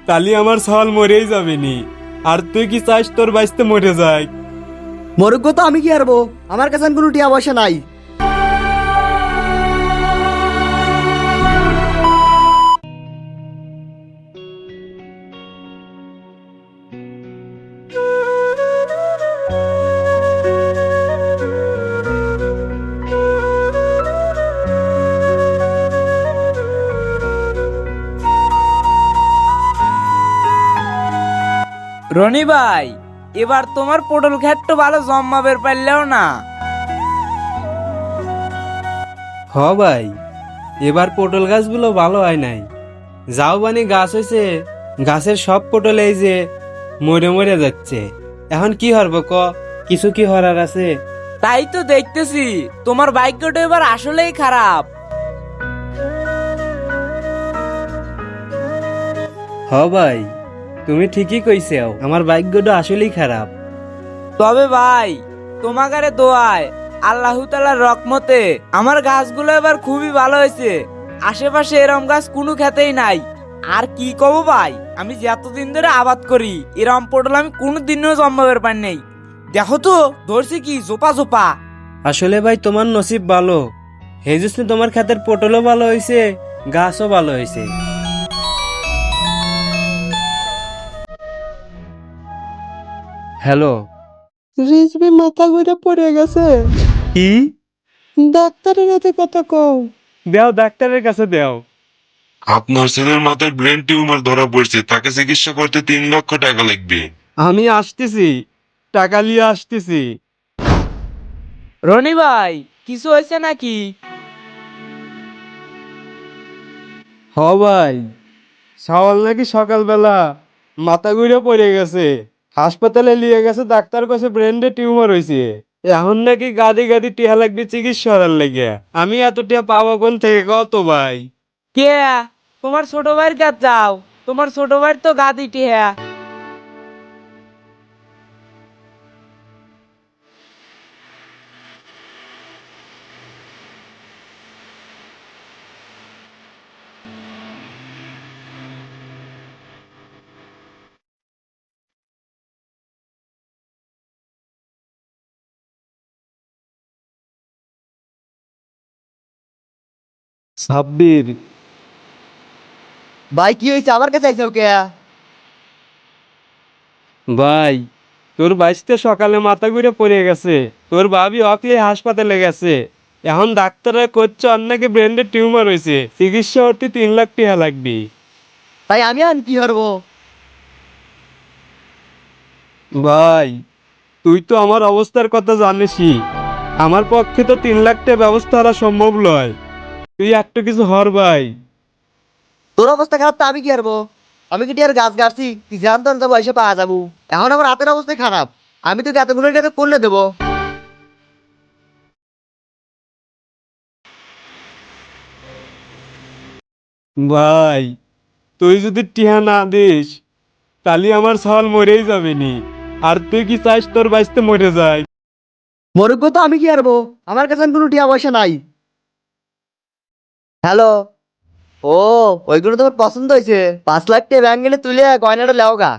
তালি আমার সওয়াল মরেই যাবে নি। আর তুই কি চাস তোর বাইসতে মরে যায়? মরগ্য তো আমি কি হারবো, আমার কাছে কোনো টিয়া পয়সা নাই। রনি ভাই, এবার তোমার পটল ক্ষেতটা ভালো জম্মাবের পারলেও না। হ ভাই, এবার পটল গাছগুলো ভালো হয় নাই। যাও বানি গাছ হয়েছে, গাছের সব পটল এই যে মরে মরে যাচ্ছে। এখন কি হরব ক? কিছু কি হরার আছে? তাই তো দেখতেছি তোমার ভাগ্যটা এবার আসলেই খারাপ। হ ভাই, তুমি ঠিকই কইছো, আমার ভাগ্যটা আসলেই খারাপ। তবে ভাই, তোমাকারে দোয়ায় আল্লাহ তাআলার রহমতে আমার গাছগুলো এবার খুবই ভালো হয়েছে। আশেপাশে এরম গাছ কোনো খেতেই নাই। আর কি কব ভাই, আমি যে এতদিন ধরে আবাদ করি এরম পটল আমি কোনো দিনও জন্মাবের পাই নাই। দেখো তো ধরছি কি জোপা জোপা। আসলে ভাই তোমার নসিব ভালো, হেজুসনে তোমার ক্ষেতের পটলও ভালো হয়েছে, গাছও ভালো হয়েছে। হ্যালো। রিজবি মাথা ঘুরে পড়ে গেছে। কি? ডাক্তারের হাতে কথা কও। দেও, ডাক্তারের কাছে দেও। আপনার ছেলের মাথায় ব্রেন টিউমার ধরা পড়ছে, তাকে চিকিৎসা করতে 3 লক্ষ টাকা লাগবে। আমি আসতেছি, টাকা নিয়ে আসতেছি। রনি ভাই, কিছু হয়েছে নাকি? হ ভাই, সওয়াল নাকি সকালবেলা মাথা ঘুরে পড়ে গেছে, হাসপাতালে নিয়ে গেছে, ডাক্তার কাছে ব্রেনে টিউমার হয়েছে। এখন নাকি গাদি গাদি টিয়া লাগবে চিকিৎসা করার লেগে। আমি এত টিয়া পাবো কোন থেকে কত ভাই? কে? তোমার ছোট ভাইয়ের কাছে যাও, তোমার ছোট ভাইয়ের তো গাদিটি হ্যাঁ। সাব্বির। ভাই কি হয়েছে, আমার কাছে আইছো কে? ভাই, তোর বাইশতে সকালে মাথা ঘুরে পড়ে গেছে, তোর ভাবি অকলে হাসপাতালে গেছে। এখন ডাক্তাররা করছে ওর নাকি ব্রেনের টিউমার হয়েছে, চিকিৎসা করতে 3 লাখ টাকা লাগবে। তাই আমি আন কি হারবো? ভাই, তুই তো আমার অবস্থার কথা জানিসই, আমার পক্ষে তো 3 লাখ টাকা ব্যবস্থা করা সম্ভব নয়। তুই একটু কিছু হর ভাই। তোর অবস্থা খারাপ তো আমি কি হারবো? আমি কি টিয়ার গাছ গাড়ছি, তুই জানতাম যাবো এসে পাওয়া যাবো। এখন আমার হাতের অবস্থা খারাপ, আমি তো এতগুলো টাকা করলে দেবো। ভাই, তুই যদি টিহা না দিস তাহলে আমার সওয়াল মরেই যাবে নি। আর তুই কি চাস তোর বাইসতে মরে যায়? মরগ্য তো আমি কি হারবো, আমার কাছে কোনো টিয়া পয়সা নাই। হ্যালো। ও, ওইগুলো তোমার পছন্দ হয়েছে? 5 লাখ টাকা ব্যাংক গেলে তুলে গয়নাটা লেও গা।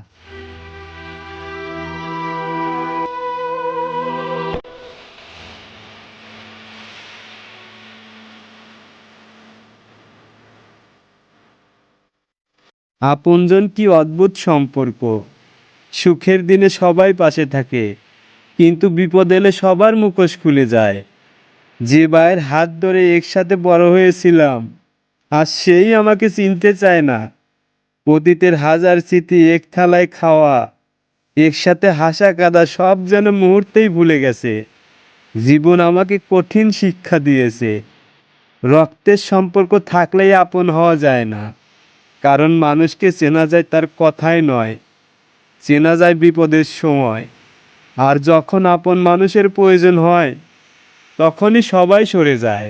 আপনজন কি অদ্ভুত সম্পর্ক। সুখের দিনে সবাই পাশে থাকে, কিন্তু বিপদ এলে সবার মুখোশ খুলে যায়। যে ভাইয়ের হাত ধরে একসাথে বড় হয়েছিলাম, আর সেই আমাকে চিনতে চায় না। অতীতের হাজার স্মৃতি এক থালায় খাওয়া, একসাথে হাসা কাঁদা সব যেন মুহূর্তেই ভুলে গেছে। জীবন আমাকে কঠিন শিক্ষা দিয়েছে, রক্তের সম্পর্ক থাকলেই আপন হওয়া যায় না। কারণ মানুষকে চেনা যায় তার কথাই নয়, চেনা যায় বিপদের সময়। আর যখন আপন মানুষের প্রয়োজন হয়, তখনই সবাই সরে যায়।